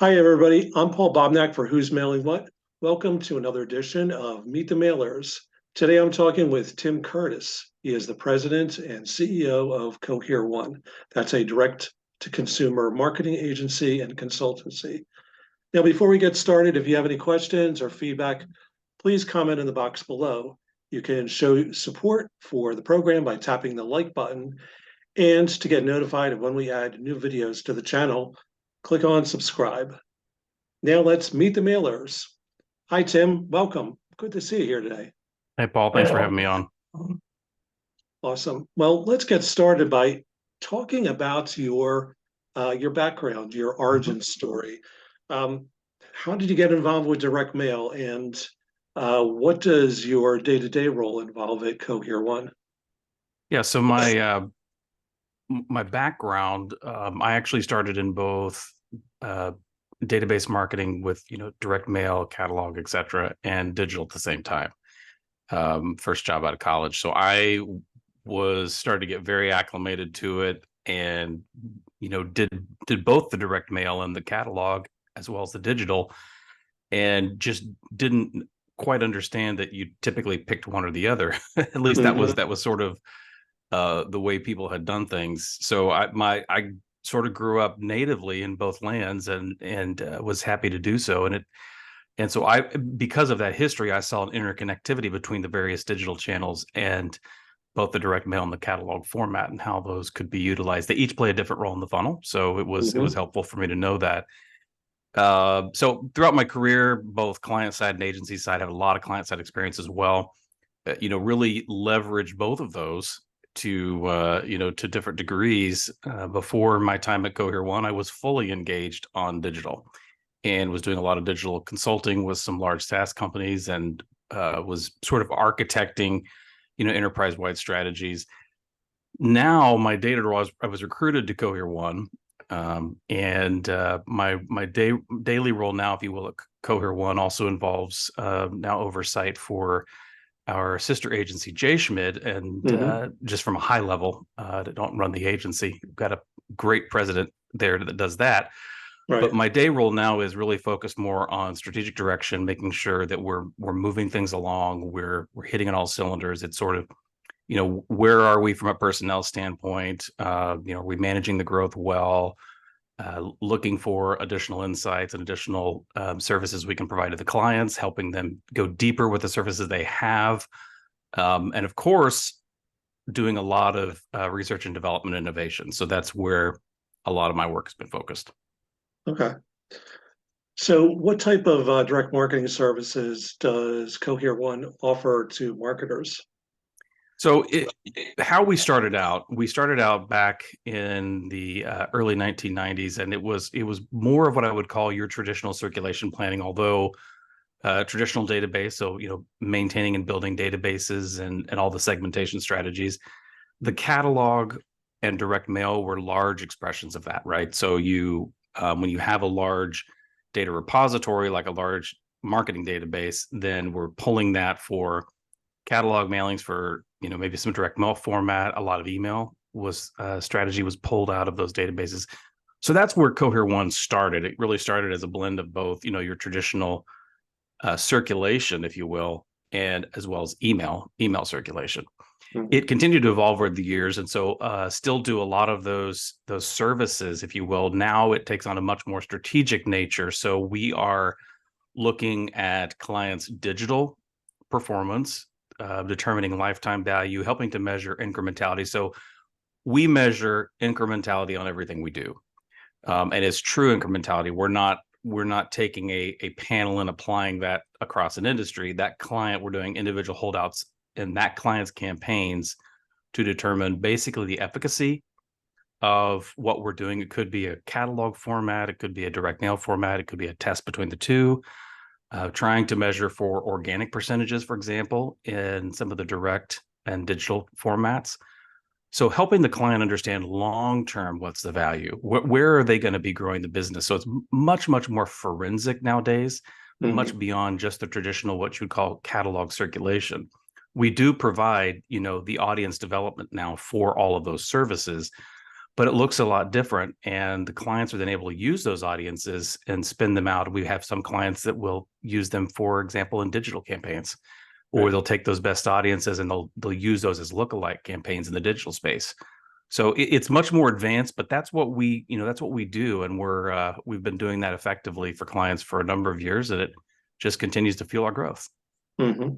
Hi, everybody. I'm Paul Bobnak for Who's Mailing What. Welcome to another edition of Meet the Mailers. Today, I'm talking with Tim Curtis. He is the president and CEO of CohereOne. That's a direct-to-consumer marketing agency and consultancy. Now, before we get started, if you have any questions or feedback, please comment in the box below. You can show support for the program by tapping the like button. And to get notified of when we add new videos to the channel, click on subscribe. Now let's meet the mailers. Hi, Tim. Welcome. Good to see you here today. Hey, Paul, thanks for having me on. Awesome. Well, let's get started by talking about your background, your origin story. How did you get involved with direct mail, and what does your day-to-day role involve at CohereOne? Yeah, so my background, I actually started in both database marketing with direct mail, catalog, etc., and digital at the same time. First job out of college, so I was starting to get very acclimated to it, and did both the direct mail and the catalog as well as the digital, and just didn't quite understand that you typically picked one or the other. At least that was sort of the way people had done things. So I sort of grew up natively in both lands, and was happy to do so. And so because of that history, I saw an interconnectivity between the various digital channels and both the direct mail and the catalog format, and how those could be utilized. They each play a different role in the funnel, so it was helpful for me to know that. So throughout my career, both client side and agency side, I have a lot of client side experience as well. Really leverage both of those to different degrees. Before my time at CohereOne, I was fully engaged on digital and was doing a lot of digital consulting with some large SaaS companies, and was sort of architecting enterprise-wide strategies. Now my data role, I was recruited to CohereOne, and my daily role now, if you will, at CohereOne also involves now oversight for our sister agency, J. Schmid, and just from a high level, don't run the agency. We've got a great president there that does that. Right. But my day role now is really focused more on strategic direction, making sure that we're moving things along, we're hitting on all cylinders. It's sort of, where are we from a personnel standpoint? Are we managing the growth well? Looking for additional insights and additional services we can provide to the clients, helping them go deeper with the services they have. And of course, doing a lot of research and development innovation. So that's where a lot of my work has been focused. Okay. So what type of direct marketing services does CohereOne offer to marketers? So how we started out back in the early 1990s, and it was more of what I would call your traditional circulation planning, although traditional database, so maintaining and building databases and all the segmentation strategies. The catalog and direct mail were large expressions of that, right? So when you have a large data repository, like a large marketing database, then we're pulling that for catalog mailings, for maybe some direct mail format. A lot of email strategy was pulled out of those databases. So that's where CohereOne started. It really started as a blend of both, your traditional circulation, if you will, and as well as email circulation. It continued to evolve over the years, and so still do a lot of those services, if you will. Now it takes on a much more strategic nature. So we are looking at clients' digital performance, determining lifetime value, helping to measure incrementality. So we measure incrementality on everything we do, and it's true incrementality. We're not taking a panel and applying that across an industry. That client, we're doing individual holdouts in that client's campaigns to determine basically the efficacy of what we're doing. It could be a catalog format, it could be a direct mail format, it could be a test between the two. Trying to measure for organic percentages, for example, in some of the direct and digital formats. So helping the client understand long-term, what's the value? Where are they going to be growing the business? So it's much, much more forensic nowadays, much beyond just the traditional, what you'd call catalog circulation. We do provide, the audience development now for all of those services, but it looks a lot different. And the clients are then able to use those audiences and spin them out. We have some clients that will use them, for example, in digital campaigns, or Right. they'll take those best audiences and they'll use those as lookalike campaigns in the digital space. So it's much more advanced, but that's what that's what we do, and we've been doing that effectively for clients for a number of years, and it just continues to fuel our growth. Hmm.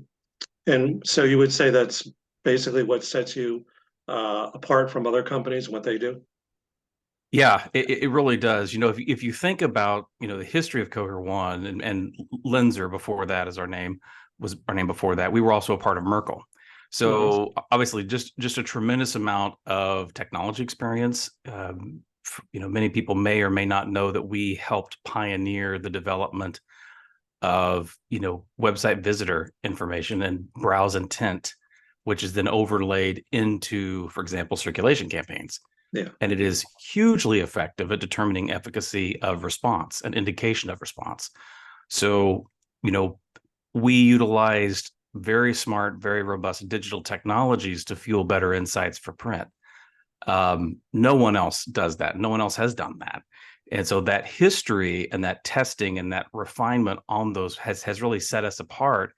And so you would say that's basically what sets you apart from other companies and what they do? Yeah, it really does. If you think about the history of CohereOne and Lenzer before that is was our name before that. We were also a part of Merkle. Hmm. So obviously, just a tremendous amount of technology experience. Many people may or may not know that we helped pioneer the development of website visitor information and browse intent, which is then overlaid into, for example, circulation campaigns. Yeah. And it is hugely effective at determining efficacy of response, an indication of response. So, we utilized very smart, very robust digital technologies to fuel better insights for print. No one else does that. No one else has done that. And so that history and that testing and that refinement on those has really set us apart.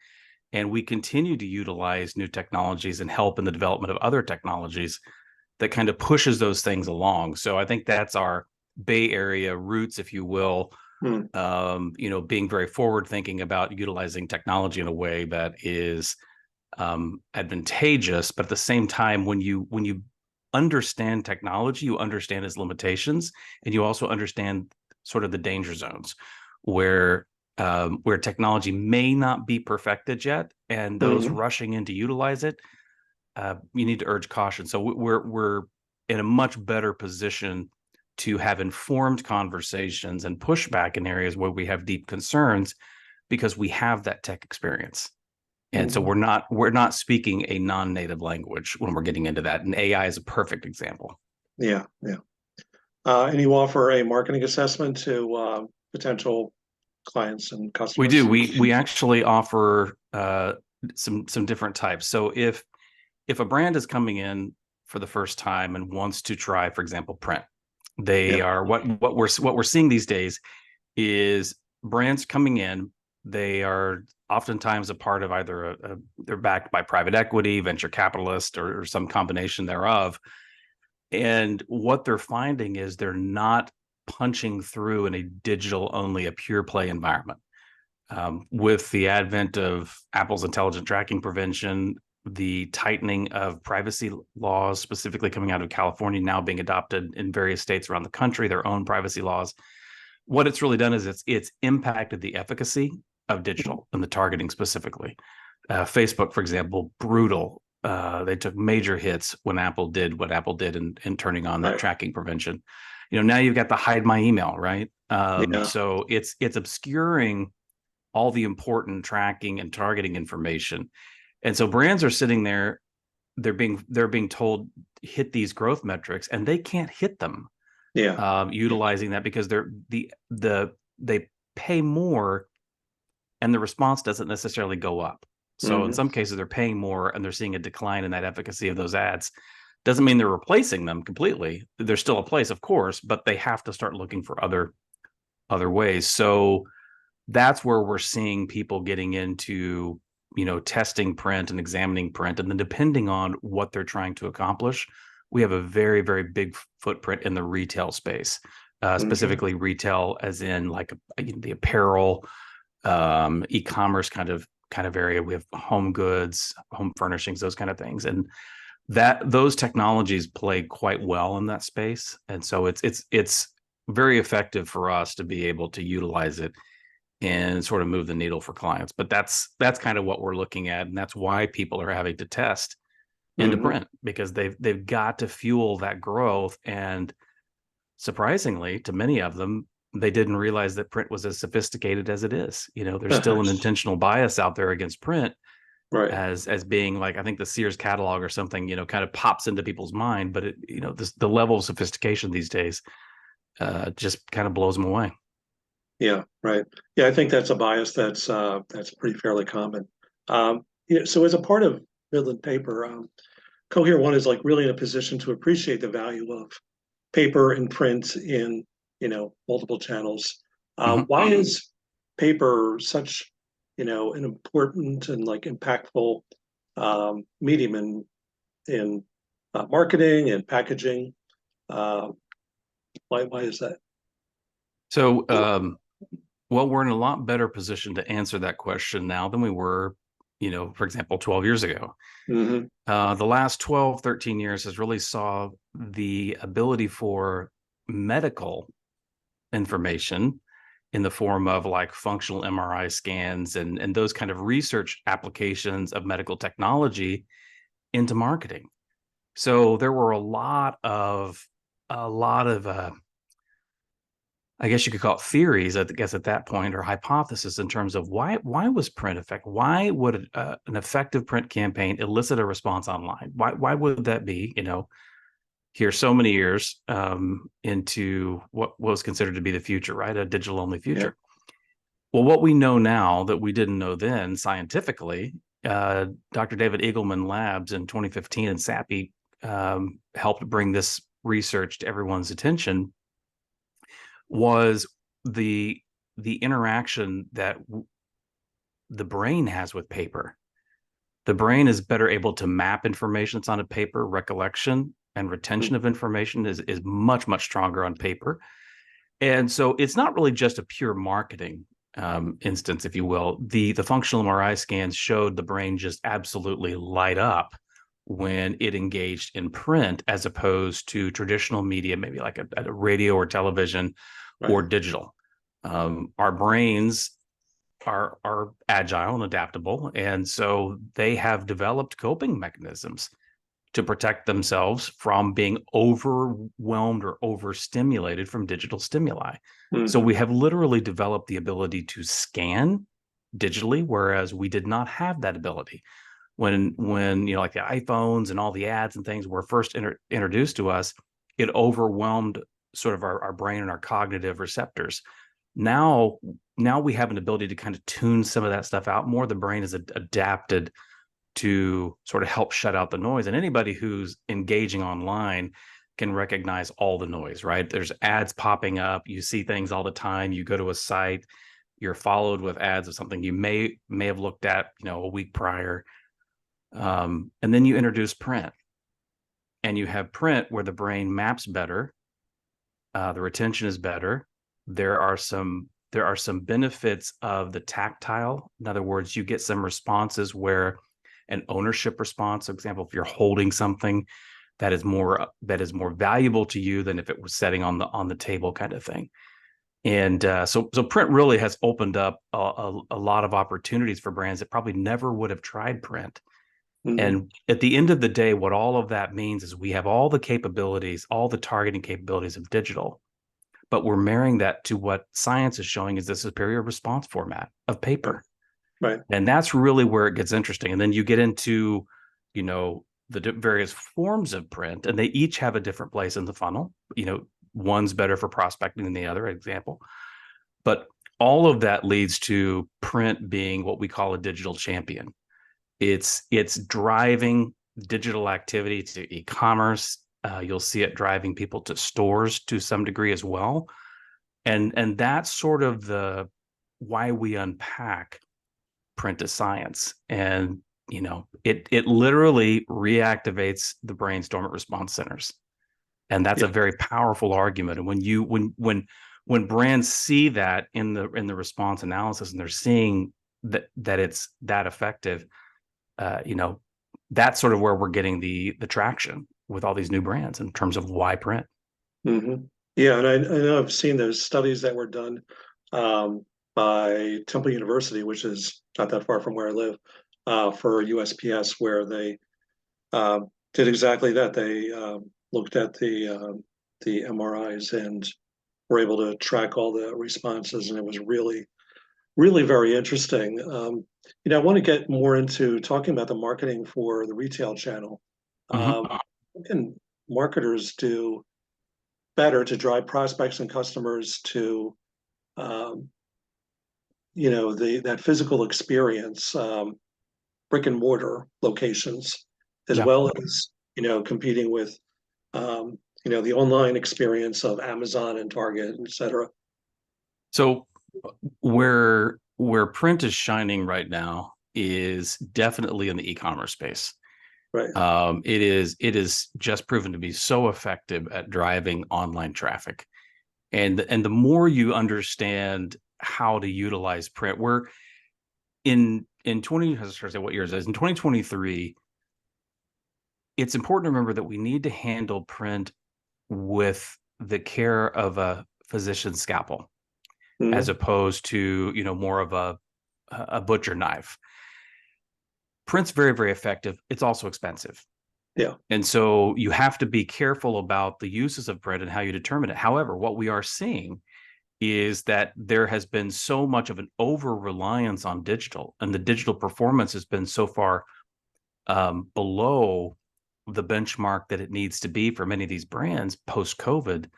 And we continue to utilize new technologies and help in the development of other technologies that kind of pushes those things along. So I think that's our Bay Area roots, if you will. Hmm. Being very forward thinking about utilizing technology in a way that is advantageous, but at the same time, when you understand technology, you understand its limitations, and you also understand sort of the danger zones where technology may not be perfected yet, and those Hmm. rushing in to utilize it, you need to urge caution. So we're in a much better position to have informed conversations and pushback in areas where we have deep concerns because we have that tech experience. And so Hmm. we're not speaking a non-native language when we're getting into that. And AI is a perfect example. Yeah. Yeah. And you offer a marketing assessment to potential clients and We do. customers? We actually offer some different types. So if a brand is coming in for the first time and wants to try, for example, print, they Yeah. are what we're seeing these days is brands coming in. They are oftentimes a part of either they're backed by private equity, venture capitalist, or some combination thereof. And what they're finding is they're not punching through in a digital only, a pure play environment. With the advent of Apple's intelligent tracking prevention, the tightening of privacy laws, specifically coming out of California, now being adopted in various states around the country, their own privacy laws. What it's really done is it's impacted the efficacy of digital and the targeting specifically. Facebook, for example, brutal. They took major hits when Apple did what Apple did in turning on that Right. tracking prevention. Now you've got the hide my email, right? Yeah. So it's obscuring all the important tracking and targeting information. And so brands are sitting there, they're being told hit these growth metrics, and they can't hit them Yeah. utilizing that because they pay more and the response doesn't necessarily go up. So in Hmm. some cases they're paying more and they're seeing a decline in that efficacy of those ads. Doesn't mean they're replacing them completely. There's still a place, of course, but they have to start looking for other ways. So that's where we're seeing people getting into testing print and examining print, and then depending on what they're trying to accomplish, we have a very, very big footprint in the retail space, Okay. specifically retail as in like the apparel, e-commerce kind of area. We have home goods, home furnishings, those kind of things, and that those technologies play quite well in that space. And so it's very effective for us to be able to utilize it and sort of move the needle for clients. But that's kind of what we're looking at, and that's why people are having to test into Hmm. print, because they've got to fuel that growth. And surprisingly, to many of them, they didn't realize that print was as sophisticated as it is. There's still an intentional bias out there against print Right. as being like, I think the Sears catalog or something, kind of pops into people's mind, but the level of sophistication these days just kind of blows them away. Yeah. Right. Yeah. I think that's a bias that's pretty fairly common. So as a part of Midland Paper, Cohere One is like really in a position to appreciate the value of paper and print in, multiple channels. Mhm. Why is paper such, an important and like impactful medium in marketing and packaging? Uh, why is that? So, well, we're in a lot better position to answer that question now than we were, for example, 12 years ago. Hmm. The last 12, 13 years has really saw the ability for medical information in the form of like functional MRI scans and those kind of research applications of medical technology into marketing. So there were a lot of I guess you could call it theories, I guess at that point, or hypothesis in terms of why was print effective? Why would an effective print campaign elicit a response online? Why would that be? Here so many years into what was considered to be the future, right? A digital only Yeah. future. Well, what we know now that we didn't know then scientifically, Dr. David Eagleman Labs in 2015 and SAPI helped bring this research to everyone's attention was the the interaction that the brain has with paper. The brain is better able to map information that's on a paper. Recollection and retention of information is much stronger on paper. And so it's not really just a pure marketing instance, if you will. The functional MRI scans showed the brain just absolutely light up when it engaged in print as opposed to traditional media, maybe like a radio or television or Right. digital. Our brains are agile and adaptable, and so they have developed coping mechanisms to protect themselves from being overwhelmed or overstimulated from digital stimuli. So Hmm. we have literally developed the ability to scan digitally, whereas we did not have that ability when like the iPhones and all the ads and things were first introduced to us. It overwhelmed sort of our brain and our cognitive receptors. Now we have an ability to kind of tune some of that stuff out more. The brain is adapted to sort of help shut out the noise. And anybody who's engaging online can recognize all the noise, right? There's ads popping up. You see things all the time. You go to a site, you're followed with ads of something you may have looked at, a week prior. And then you introduce print, and you have print where the brain maps better, the retention is better. There are some benefits of the tactile. In other words, you get some responses where an ownership response, for example, if you're holding something that is more valuable to you than if it was sitting on the table, kind of thing. And so print really has opened up a lot of opportunities for brands that probably never would have tried print. Hmm. And at the end of the day, what all of that means is we have all the capabilities, all the targeting capabilities of digital, but we're marrying that to what science is showing is the superior response format of Right. paper. Right. And that's really where it gets interesting. And then you get into, the various forms of print, and they each have a different place in the funnel. One's better for prospecting than the other, example. But all of that leads to print being what we call a digital champion. It's driving digital activity to e-commerce. You'll see it driving people to stores to some degree as well. And that's sort of the why we unpack print as science. And it literally reactivates the brain's dormant response centers. And that's Yeah. a very powerful argument. And when brands see that in the response analysis, and they're seeing that it's that effective, uh, you know, that's sort of where we're getting the traction with all these new brands in terms of why print. Hmm. Yeah, and I know I've seen those studies that were done um, by Temple University, which is not that far from where I live, for USPS, where they did exactly that. They looked at the MRIs and were able to track all the responses, and it was really very interesting. I want to get more into talking about the marketing for the retail channel. Mhm. What can marketers do better to drive prospects and customers to um, the that physical experience, brick and mortar locations, as Yeah. well as competing with um, the online experience of Amazon and Target, et cetera. So where print is shining right now is definitely in the e-commerce space. Right. It is just proven to be so effective at driving online traffic. And the more you understand how to utilize print, we're in 20, I was trying to say what year is this? In 2023, it's important to remember that we need to handle print with the care of a physician's scalpel, as Mhm. opposed to, more of a butcher knife. Print's very, very effective. It's also expensive. Yeah. And so you have to be careful about the uses of print and how you determine it. However, what we are seeing is that there has been so much of an over reliance on digital, and the digital performance has been so far below the benchmark that it needs to be for many of these brands post COVID.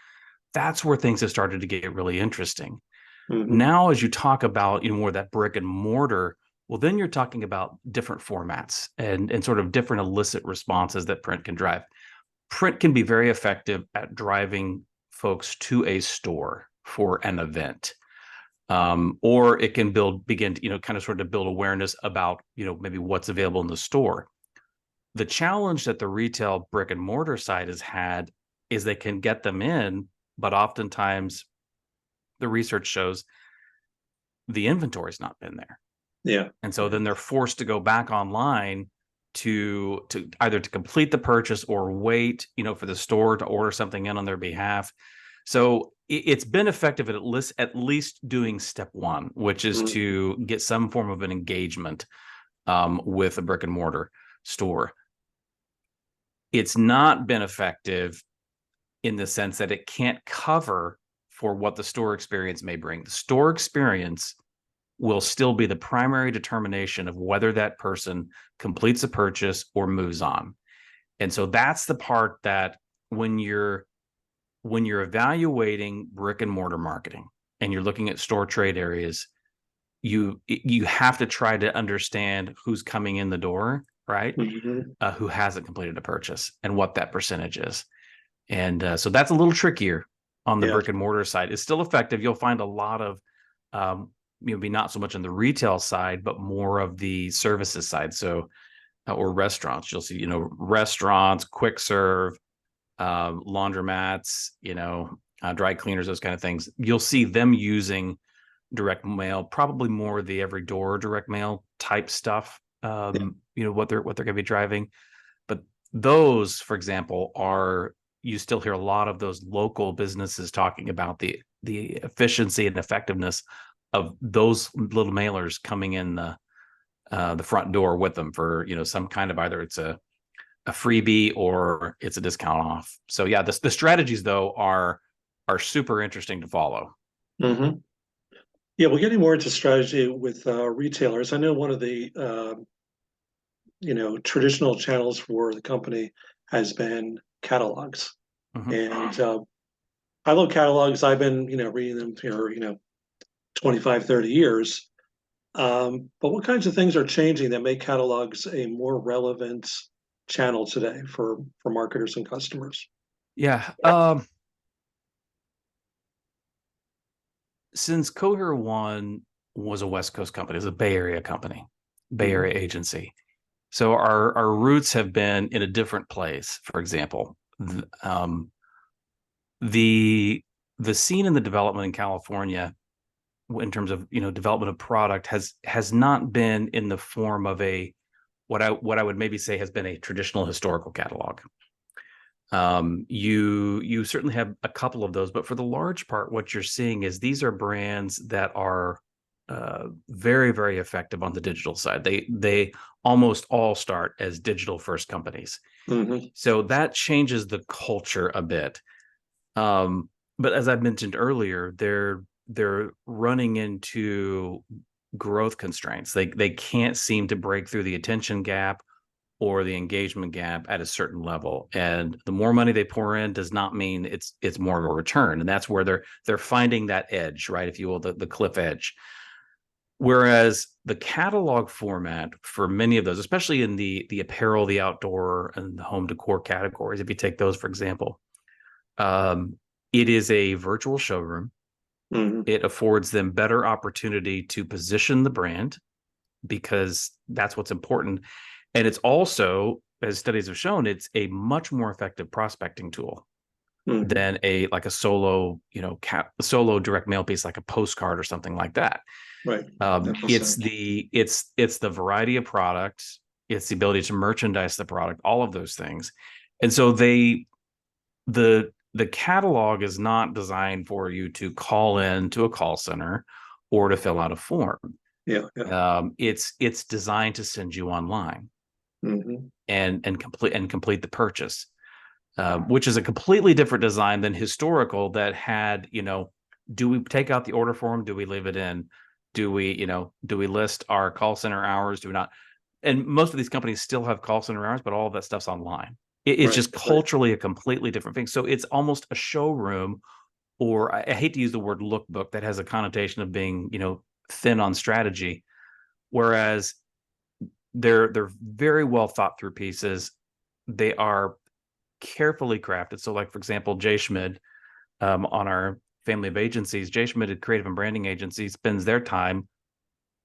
That's where things have started to get really interesting. Hmm. Now, as you talk about, more of that brick and mortar, well, then you're talking about different formats and sort of different illicit responses that print can drive. Print can be very effective at driving folks to a store for an event. Or it can begin to, kind of sort of build awareness about, maybe what's available in the store. The challenge that the retail brick and mortar side has had is they can get them in, but oftentimes the research shows the inventory's not been there. Yeah. And so then they're forced to go back online to either to complete the purchase or wait, for the store to order something in on their behalf. So it's been effective at least doing step one, which is Mhm. to get some form of an engagement with a brick and mortar store. It's not been effective in the sense that it can't cover for what the store experience may bring. The store experience will still be the primary determination of whether that person completes a purchase or moves on. And so that's the part that when you're evaluating brick and mortar marketing and you're looking at store trade areas, you have to try to understand who's coming in the door, right? Mhm. Who hasn't completed a purchase and what that percentage is. And so that's a little trickier on the Yeah. brick and mortar side. It's still effective. You'll find a lot of maybe not so much on the retail side, but more of the services side. So or restaurants. You'll see, restaurants, quick serve, laundromats, dry cleaners, those kind of things. You'll see them using direct mail, probably more the every door direct mail type stuff. Yeah. What they're going to be driving. But those, for example, you still hear a lot of those local businesses talking about the efficiency and effectiveness of those little mailers coming in the front door with them for, some kind of, either it's a freebie or it's a discount off. So yeah, the strategies though are super interesting to follow. Hmm. Yeah. We're getting more into strategy with retailers. I know one of the traditional channels for the company has been catalogs, Mhm. and I love catalogs. I've been reading them for 25, 30 years. But what kinds of things are changing that make catalogs a more relevant channel today for marketers and customers? Yeah. Since CohereOne was a West Coast company, it's a Bay Area company, Bay Mhm. Area agency. So our roots have been in a different place. For example, the the scene in the development in California, in terms of development of product, has not been in the form of a what I would maybe say has been a traditional historical catalog. You certainly have a couple of those, but for the large part, what you're seeing is these are brands that are very, very effective on the digital side. They almost all start as digital first companies, Mhm. so that changes the culture a bit. But as I mentioned earlier, they're running into growth constraints. They can't seem to break through the attention gap or the engagement gap at a certain level. And the more money they pour in does not mean it's more of a return. And that's where they're finding that edge, right? If you will, the cliff edge. Whereas the catalog format for many of those, especially in the apparel, the outdoor, and the home decor categories, if you take those for example, It is a virtual showroom. Hmm. It affords them better opportunity to position the brand because that's what's important. And it's also, as studies have shown, it's a much more effective prospecting tool Hmm. than a solo, solo direct mail piece like a postcard or something like that. Right. It's 100%. the variety of products, it's the ability to merchandise the product, all of those things. And so the catalog is not designed for you to call in to a call center or to fill out a form. Yeah. Yeah. It's designed to send you online Hmm. and complete the purchase, which is a completely different design than historical that had, do we take out the order form? Do we leave it in? Do we list our call center hours? Do we not? And most of these companies still have call center hours, but all of that stuff's online. It's Right. just Right. culturally a completely different thing. So it's almost a showroom, or I hate to use the word lookbook that has a connotation of being, thin on strategy. Whereas they're very well thought through pieces. They are carefully crafted. So, like for example, Jay Schmid, on our family of agencies, Jay Schmid, a creative and branding agency, spends their time,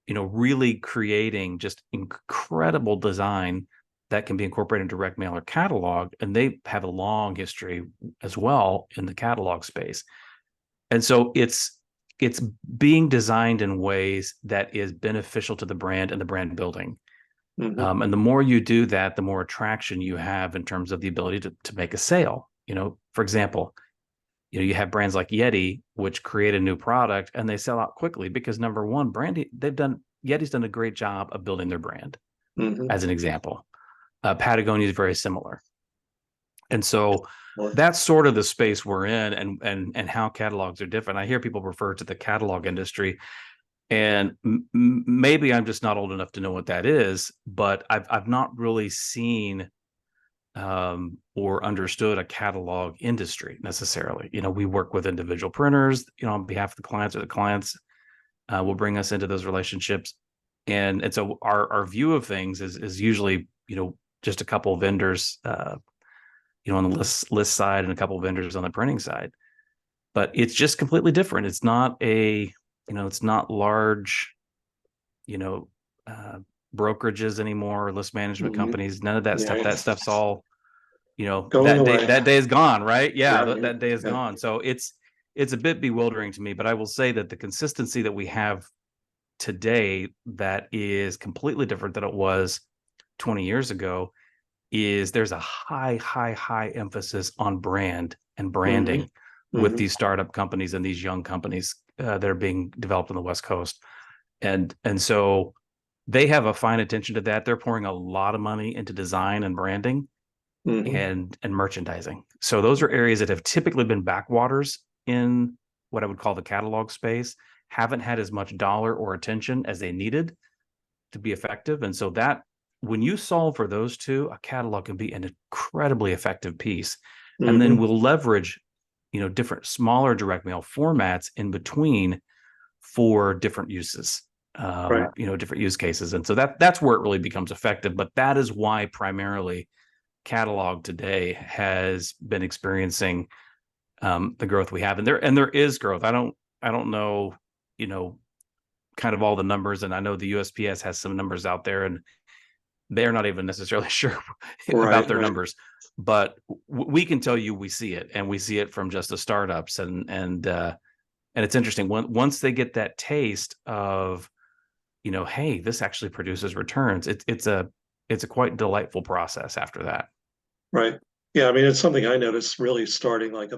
really creating just incredible design that can be incorporated into direct mail or catalog. And they have a long history as well in the catalog space. And so it's being designed in ways that is beneficial to the brand and the brand building. Hmm. And the more you do that, the more attraction you have in terms of the ability to make a sale. For example, you have brands like Yeti, which create a new product and they sell out quickly because number one, brand Yeti's done a great job of building their brand. Hmm. As an example, Patagonia is very similar, and so Well, that's sort of the space we're in, and how catalogs are different. I hear people refer to the catalog industry, and maybe I'm just not old enough to know what that is, but I've not really seen or understood a catalog industry necessarily. We work with individual printers, on behalf of the clients, or the clients will bring us into those relationships. And so our view of things is usually, just a couple of vendors, on the list side and a couple of vendors on the printing side. But it's just completely different. It's not it's not large, you know, uh, brokerages anymore, or list management hmm. companies, none of that stuff. Yeah. That stuff's all, Going away. that day is gone, right? Yeah, Yeah. that day is Yeah. gone. So it's a bit bewildering to me, but I will say that the consistency that we have today that is completely different than it was 20 years ago is there's a high emphasis on brand and Hmm. branding with Hmm. these startup companies and these young companies that are being developed on the West Coast. And so they have a fine attention to that. They're pouring a lot of money into design and branding Hmm. and merchandising. So those are areas that have typically been backwaters in what I would call the catalog space, haven't had as much dollar or attention as they needed to be effective. And so that when you solve for those two, a catalog can be an incredibly effective piece. And then Hmm. we'll leverage, different smaller direct mail formats in between for different uses, Right. different use cases. And so that's where it really becomes effective. But that is why primarily catalog today has been experiencing the growth we have. And there is growth. I don't know, you know, kind of all the numbers. And I know the USPS has some numbers out there, and they're not even necessarily sure about Right. their Right. numbers, but we can tell you we see it, and we see it from just the startups, and it's interesting once they get that taste of, hey, this actually produces returns. It's a quite delightful process after that. Right. Yeah. I mean, it's something I noticed really starting like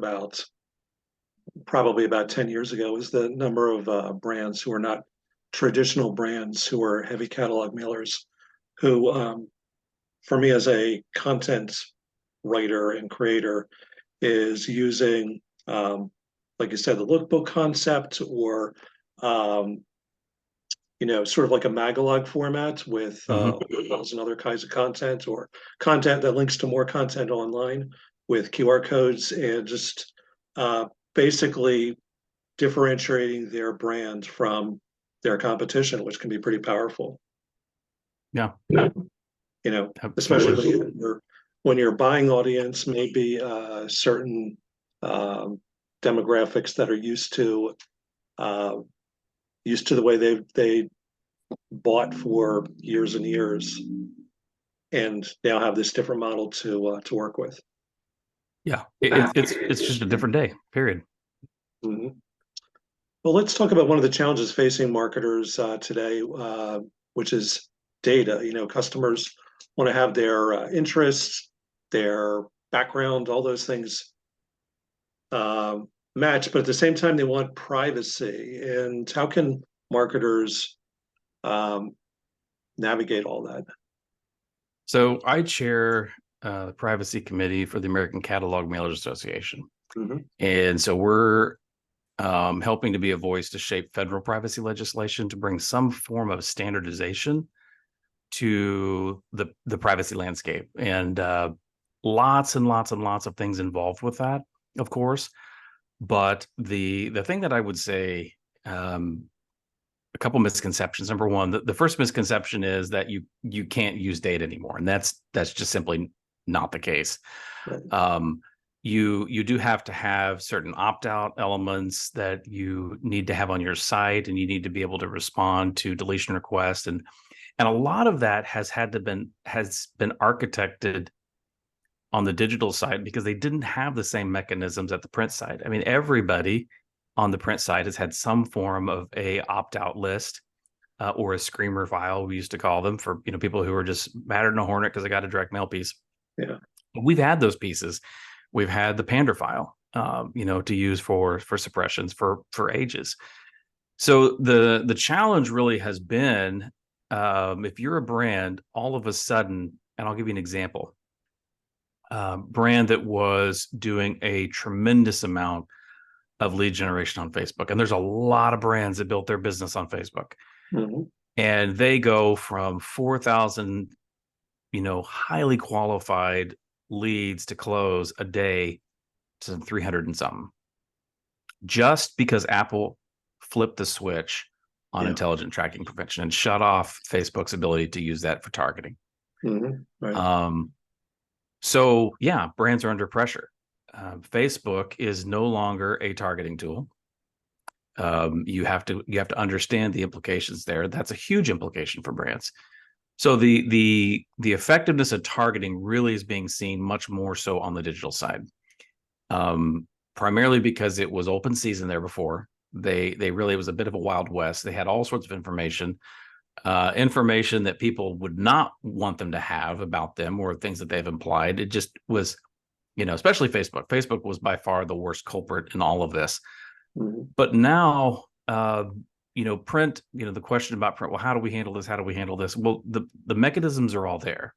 probably about 10 years ago is the number of brands who are not traditional brands who are heavy catalog mailers who, for me as a content writer and creator, is using, like you said, the lookbook concept or, um, sort of like a magalog format with Hmm. articles and other kinds of content or content that links to more content online with QR codes and just basically differentiating their brand from their competition, which can be pretty powerful. Yeah, Especially absolutely. when your buying audience may be a certain um, demographics that are uh, used to the way they bought for years and years, and now have this different model to work with. Yeah, it's just a different day, period. Mhm. Well, let's talk about one of the challenges facing marketers today, which is data. You know, customers want to have their interests, their background, all those things match, but at the same time, they want privacy. And how can marketers um, navigate all that? So I chair the privacy committee for the American Catalog Mailers Association. Mhm. And so we're helping to be a voice to shape federal privacy legislation to bring some form of standardization to the privacy landscape. And lots and lots and lots of things involved with that, of course. But the thing that I would say, a couple misconceptions. Number one, the first misconception is that you can't use data anymore, and that's just simply not the case. Right. You do have to have certain opt-out elements that you need to have on your site, and you need to be able to respond to deletion requests, and a lot of that has been architected on the digital side because they didn't have the same mechanisms at the print side. I mean, everybody on the print side has had some form of a opt-out list or a screamer file, we used to call them, for people who are just mad at a hornet because they got a direct mail piece. Yeah. We've had those pieces. We've had the pander file, to use for suppressions for ages. So the challenge really has been, if you're a brand, all of a sudden, and I'll give you an example. Brand that was doing a tremendous amount of lead generation on Facebook. And there's a lot of brands that built their business on Facebook. Mhm. And they go from 4,000, highly qualified leads to close a day to 300 and something. Just because Apple flipped the switch on intelligent tracking prevention and shut off Facebook's ability to use that for targeting. Mhm. Right. So yeah, brands are under pressure. Facebook is no longer a targeting tool. You have to understand the implications there. That's a huge implication for brands. So the effectiveness of targeting really is being seen much more so on the digital side, primarily because it was open season there before. They really, it was a bit of a Wild West. They had all sorts of information that people would not want them to have about them, or things that they've implied. It just was, especially Facebook. Facebook was by far the worst culprit in all of this. Mhm. But now, print, the question about print, well, how do we handle this? How do we handle this? Well, the mechanisms are all there.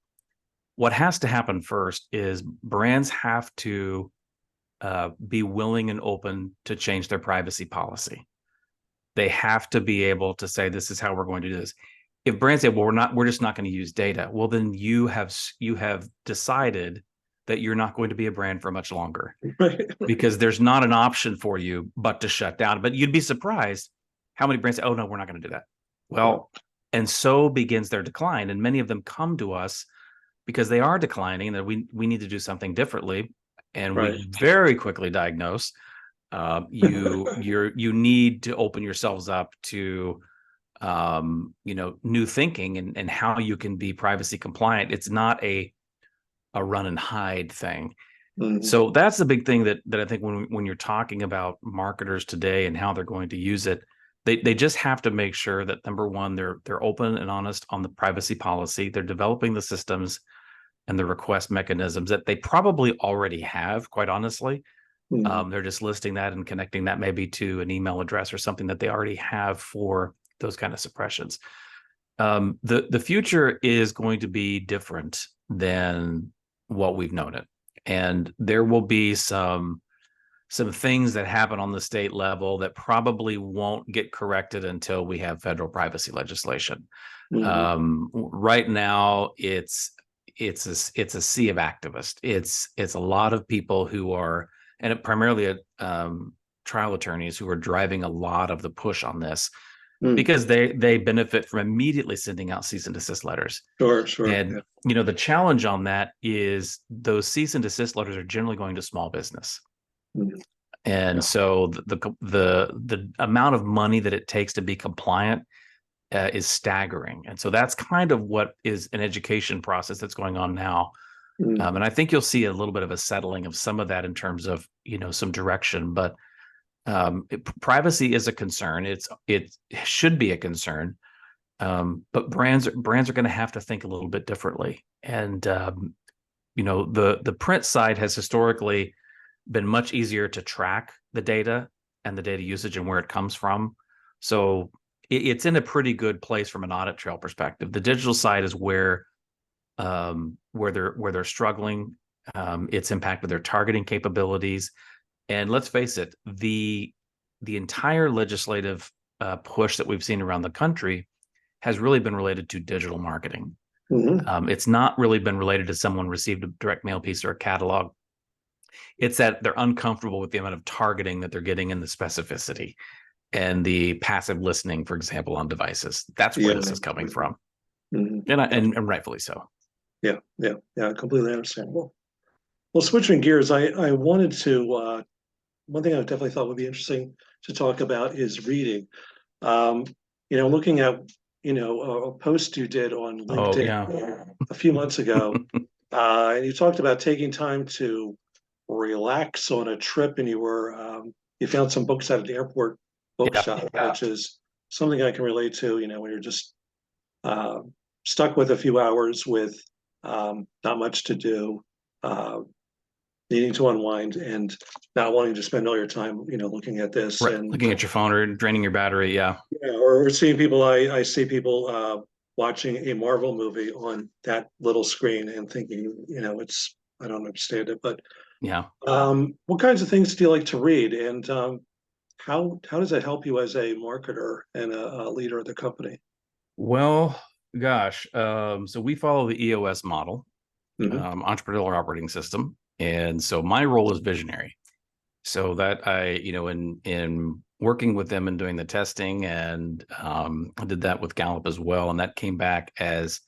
What has to happen first is brands have to be willing and open to change their privacy policy. They have to be able to say, this is how we're going to do this. If brands say, well, we're just not going to use data, well, then you have decided that you're not going to be a brand for much longer. Right. Because there's not an option for you but to shut down. But you'd be surprised how many brands say, oh no, we're not going to do that. Well, and so begins their decline. And many of them come to us because they are declining, that we need to do something differently. And we very quickly diagnose you need to open yourselves up to new thinking and how you can be privacy compliant. It's not a run and hide thing. Mhm. So that's the big thing that I think when you're talking about marketers today and how they're going to use it, they just have to make sure that, number one, they're open and honest on the privacy policy. They're developing the systems and the request mechanisms that they probably already have, quite honestly. Mhm. They're just listing that and connecting that maybe to an email address or something that they already have for those kind of suppressions. The future is going to be different than what we've known it. And there will be some things that happen on the state level that probably won't get corrected until we have federal privacy legislation. Mhm. Right now, it's a sea of activists. It's a lot of people who are, and primarily trial attorneys, who are driving a lot of the push on this, Mhm. because they benefit from immediately sending out cease and desist letters. Sure. And the challenge on that is those cease and desist letters are generally going to small business. Mhm. And Yeah. so the amount of money that it takes to be compliant is staggering. And so that's kind of what is an education process that's going on now. Mhm. And I think you'll see a little bit of a settling of some of that in terms of, some direction. But privacy is a concern. It should be a concern. But brands are going to have to think a little bit differently. And the print side has historically been much easier to track the data and the data usage and where it comes from. So it's in a pretty good place from an audit trail perspective. The digital side is where they're struggling. It's impacted their targeting capabilities. And let's face it, the entire legislative push that we've seen around the country has really been related to digital marketing. Mhm. It's not really been related to someone received a direct mail piece or a catalog. It's that they're uncomfortable with the amount of targeting that they're getting and the specificity and the passive listening, for example, on devices. That's where Yeah. this is coming from, Mhm. and rightfully so. Yeah, yeah, yeah, completely understandable. Well, switching gears, I wanted to, one thing I definitely thought would be interesting to talk about is reading. Um, looking at, a post you did on Oh LinkedIn yeah, a few months ago, and you talked about taking time to relax on a trip, and you found some books at an airport yeah, bookshop, which is something I can relate to, when you're just uh, stuck with a few hours with not much to do, uh, needing to unwind and not wanting to spend all your time, looking at this right. and Looking at your phone or draining your battery. Yeah, yeah, or seeing people. I see people watching a Marvel movie on that little screen and thinking, I don't understand it. But yeah. what kinds of things do you like to read, and how does that help you as a marketer and a leader of the company? Well, gosh. So we follow the EOS model, Hmm. entrepreneurial operating system, and so my role is visionary. So that in working with them and doing the testing, and I did that with Gallup as well, and that came back as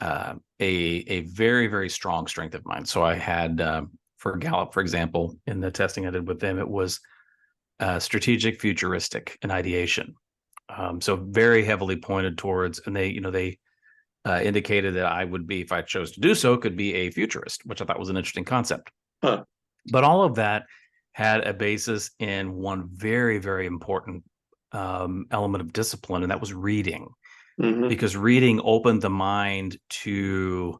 a very very strong strength of mine. So I had for Gallup, for example, in the testing I did with them, it was strategic, futuristic, and ideation. So very heavily pointed towards, and they indicated that I would be, if I chose to do so, could be a futurist, which I thought was an interesting concept. Huh. But all of that had a basis in one very, very important element of discipline, and that was reading, Hmm. because reading opened the mind to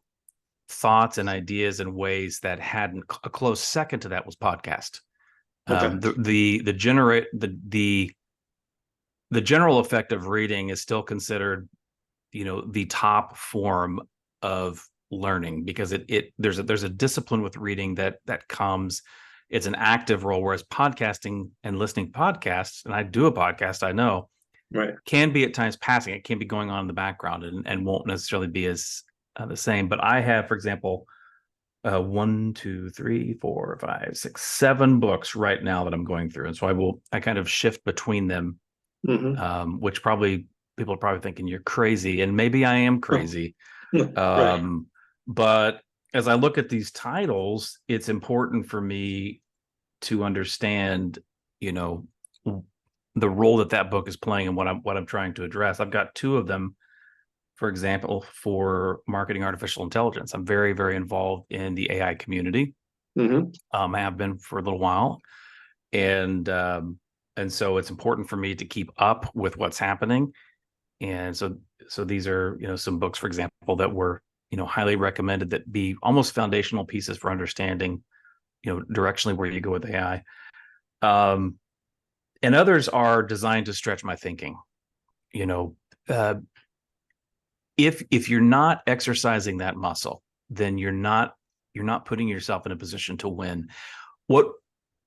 thoughts and ideas in ways that hadn't. A close second to that was podcast. Okay. The general effect of reading is still considered, the top form of learning, because there's a discipline with reading that comes. It's an active role, whereas podcasting and listening to podcasts, and I do a podcast, I know, Right. can be at times passing. It can be going on in the background and won't necessarily be as the same. But I have, for example, one, two, three, four, five, six, seven books right now that I'm going through, and so I kind of shift between them, Hmm. which probably people are probably thinking you're crazy, and maybe I am crazy. Right. Um, but as I look at these titles, it's important for me to understand, you know, the role that book is playing and what I'm trying to address. I've got two of them, for example, for marketing artificial intelligence. I'm very, very involved in the AI community. Hmm. I have been for a little while, and so it's important for me to keep up with what's happening. And so these are, some books, for example, that were, highly recommended, that be almost foundational pieces for understanding, directionally where you go with AI. Um, and others are designed to stretch my thinking. You know, uh, if you're not exercising that muscle, then you're not putting yourself in a position to win. What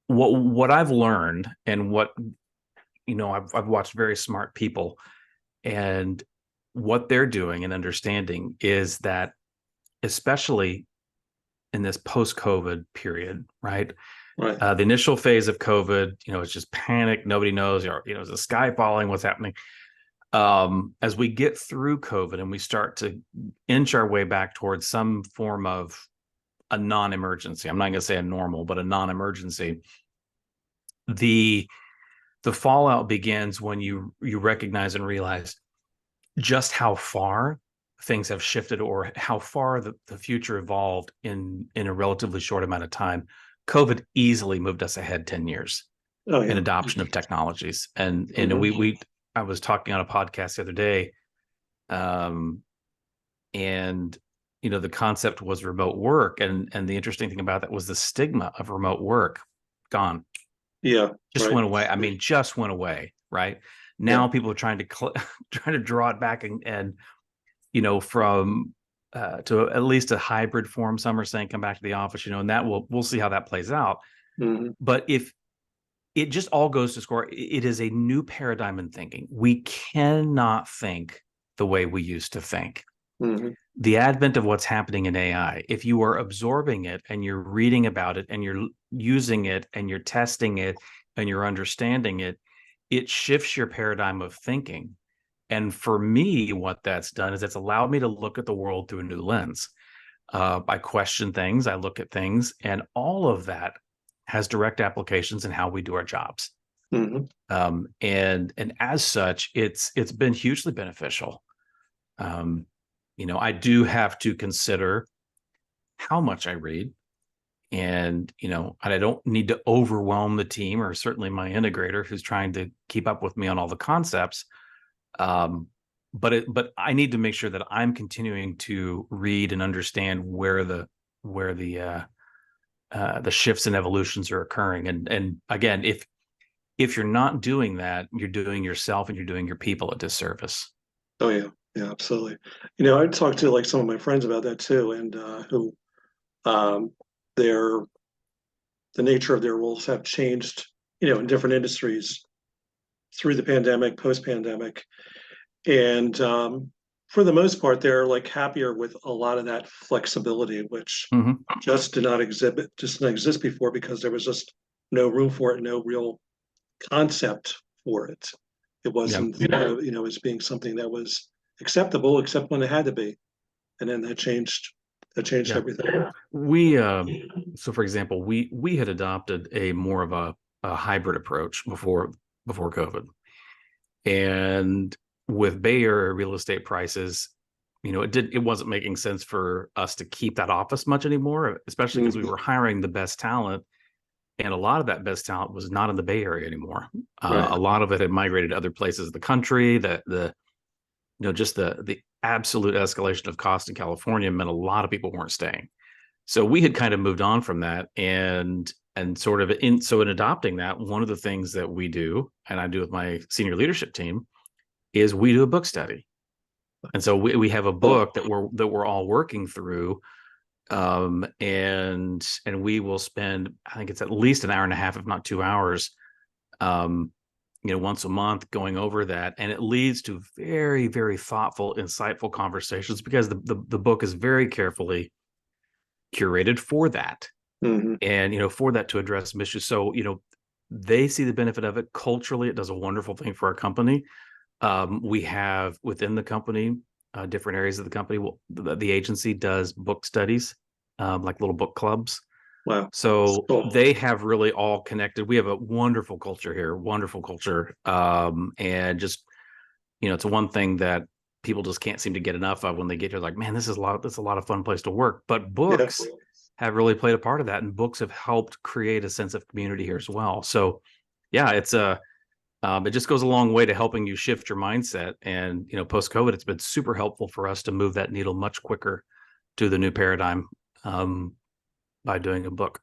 what I've learned, and what I've watched very smart people, and what they're doing and understanding is that, especially in this post-COVID period, right? Right. The initial phase of COVID, it's just panic. Nobody knows, is the sky falling? What's happening? As we get through COVID and we start to inch our way back towards some form of a non-emergency, I'm not going to say a normal, but a non-emergency. the fallout begins when you recognize and realize just how far things have shifted, or how far the future evolved in a relatively short amount of time. COVID easily moved us ahead 10 years Oh in yeah. adoption of technologies. And Mhm. I was talking on a podcast the other day, and the concept was remote work, and the interesting thing about that was the stigma of remote work gone, Yeah. just Right. went away. I mean, just went away. Right Yeah. now, people are trying to trying to draw it back, and from to at least a hybrid form. Some are saying come back to the office, and that we'll see how that plays out. Hmm. But if it just all goes to score, it is a new paradigm in thinking. We cannot think the way we used to think. Hmm. The advent of what's happening in AI, if you are absorbing it and you're reading about it and you're using it and you're testing it and you're understanding it, it shifts your paradigm of thinking. And for me, what that's done is it's allowed me to look at the world through a new lens. I question things, I look at things, and all of that has direct applications in how we do our jobs. Hmm. And as such, it's been hugely beneficial. Um, I do have to consider how much I read, and I don't need to overwhelm the team, or certainly my integrator who's trying to keep up with me on all the concepts. But I need to make sure that I'm continuing to read and understand where the shifts and evolutions are occurring. And again, if you're not doing that, you're doing yourself and you're doing your people a disservice. Oh yeah. Yeah. Absolutely. I talked to like some of my friends about that too, and who um, their the nature of their roles have changed. In different industries through the pandemic, post pandemic, and for the most part, they're like happier with a lot of that flexibility, which Mm-hmm. just didn't exist before because there was just no room for it, no real concept for it. It Yeah, wasn't, as being something that was acceptable, except when it had to be, and then that changed. That changed yeah. everything. We so for example, we had adopted a more of a hybrid approach before COVID. And with Bay Area real estate prices, it wasn't making sense for us to keep that office much anymore, especially because we Mhm. were hiring the best talent. And a lot of that best talent was not in the Bay Area anymore. Right. A lot of it had migrated to other places of the country. Just the absolute escalation of cost in California meant a lot of people weren't staying. So we had kind of moved on from that, and sort of in adopting that, one of the things that we do, and I do with my senior leadership team, is we do a book study. And so we have a Cool. book that we're all working through, and we will spend, I think it's at least an hour and a half, if not 2 hours, um, once a month, going over that, and it leads to very, very thoughtful, insightful conversations, because the book is very carefully curated for that, Hmm. and for that, to address some issues. So they see the benefit of it. Culturally, it does a wonderful thing for our company. We have within the company, different areas of the company. Well, the agency does book studies, like little book clubs. Wow. So Cool. they have really all connected. We have a wonderful culture here, wonderful culture. And just, it's one thing that people just can't seem to get enough of when they get here. Like, man, this is a lot of fun place to work. But Yeah. books have really played a part of that, and books have helped create a sense of community here as well. So yeah, it just goes a long way to helping you shift your mindset. And post COVID, it's been super helpful for us to move that needle much quicker to the new paradigm, um, by doing a book.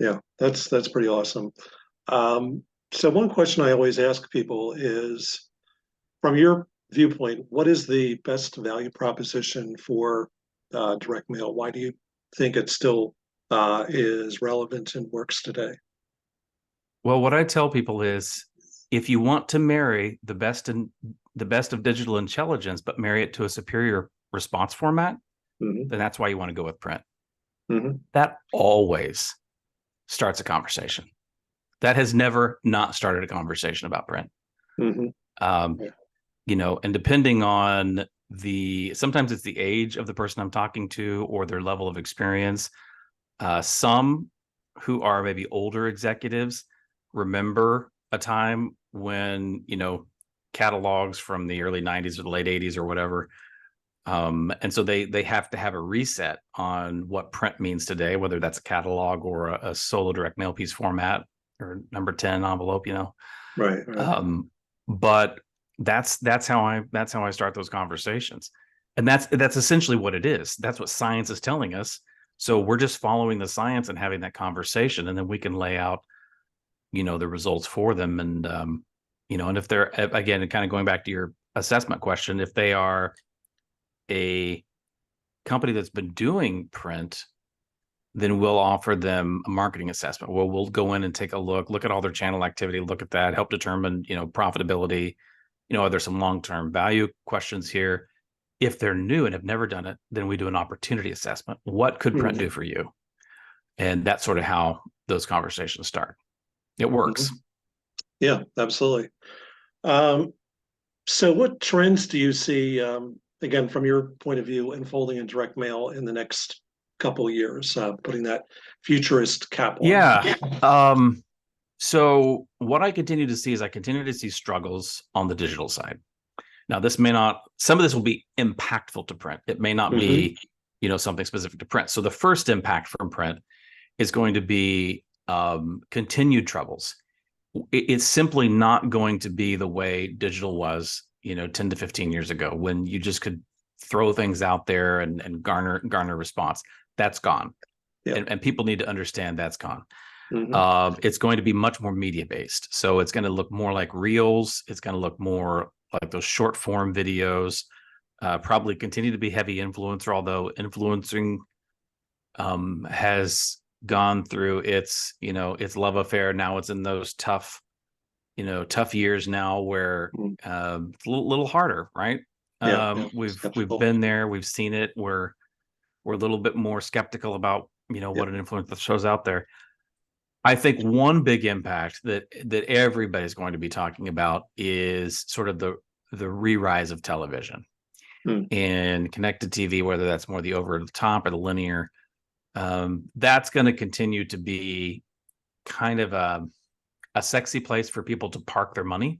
Yeah. That's pretty awesome. Um, so one question I always ask people is, from your viewpoint, what is the best value proposition for direct mail? Why do you think it still is relevant and works today? Well, what I tell people is, if you want to marry the best of digital intelligence, but marry it to a superior response format, Hmm. then that's why you want to go with print. Hmm. That always starts a conversation. That has never not started a conversation about print. Hmm. Um, Yeah. and depending on sometimes it's the age of the person I'm talking to, or their level of experience. Some who are maybe older executives remember a time when, catalogs from the early 90s or the late 80s or whatever. And so they have to have a reset on what print means today, whether that's a catalog or a solo direct mail piece format or number 10 envelope, Right. But that's how I start those conversations. And that's essentially what it is. That's what science is telling us. So we're just following the science and having that conversation, and then we can lay out, the results for them. And and if they're, again, kind of going back to your assessment question, if they are a company that's been doing print, then we'll offer them a marketing assessment. We'll go in and take a look at all their channel activity, look at that, help determine, profitability. Are there some long-term value questions here? If they're new and have never done it, then we do an opportunity assessment. What could print do for you? And that's sort of how those conversations start. It works. Yeah, absolutely. So what trends do you see, again, from your point of view, unfolding in direct mail in the next couple of years, putting that futurist cap on? Yeah. So what I continue to see is I continue to see struggles on the digital side. Now, some of this will be impactful to print. It may not be, something specific to print. So the first impact from print is going to be continued troubles. It's simply not going to be the way digital was, 10 to 15 years ago, when you just could throw things out there and garner response. That's gone. Yeah. And people need to understand that's gone. It's going to be much more media based. So it's going to look more like reels. It's going to look more like those short form videos, probably continue to be heavy influencer, although influencing has gone through its love affair. Now it's in those tough years now where it's a little harder, right? We've been there, we've seen it. We're a little bit more skeptical about what an influencer shows out there. I think one big impact that everybody's going to be talking about is sort of the re-rise of television and connected TV, whether that's more the over the top or the linear. That's going to continue to be kind of a sexy place for people to park their money.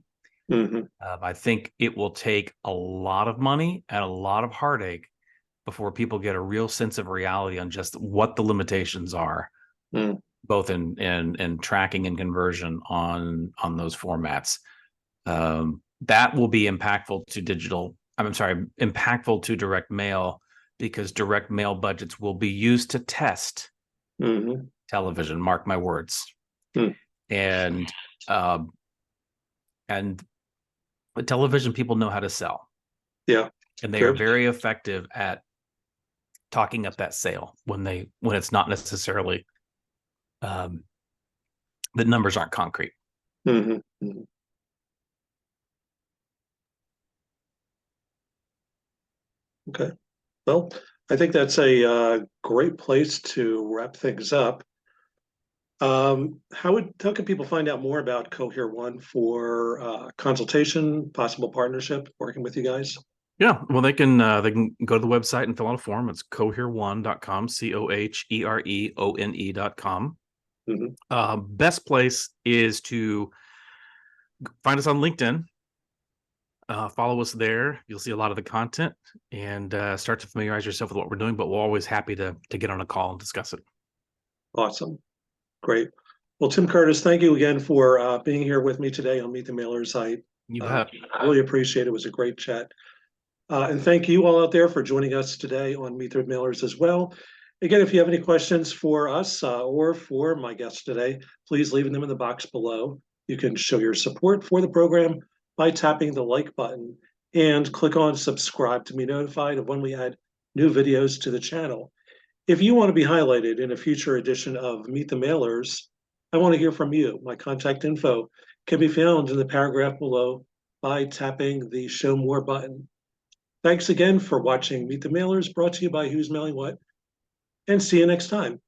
I think it will take a lot of money and a lot of heartache before people get a real sense of reality on just what the limitations are, both in tracking and conversion on those formats. That will be impactful to direct mail, because direct mail budgets will be used to test television. Mark my words. And the television people know how to sell. Yeah. And they are very effective at talking up that sale when it's not necessarily the numbers aren't concrete. Okay. Well, I think that's a great place to wrap things up. How can people find out more about CohereOne for consultation, possible partnership, working with you guys? Yeah, well, they can go to the website and fill out a form. It's cohereone.com, CohereOne.com. Best place is to find us on LinkedIn. Follow us there. You'll see a lot of the content and start to familiarize yourself with what we're doing, but we're always happy to get on a call and discuss it. Awesome. Great. Well, Tim Curtis, thank you again for being here with me today on Meet the Mailers. You bet. I really appreciate it. It was a great chat. And thank you all out there for joining us today on Meet the Mailers as well. Again, if you have any questions for us or for my guests today, please leave them in the box below. You can show your support for the program by tapping the like button and click on subscribe to be notified of when we add new videos to the channel. If you want to be highlighted in a future edition of Meet the Mailers, I want to hear from you. My contact info can be found in the paragraph below by tapping the Show More button. Thanks again for watching Meet the Mailers, brought to you by Who's Mailing What, and see you next time.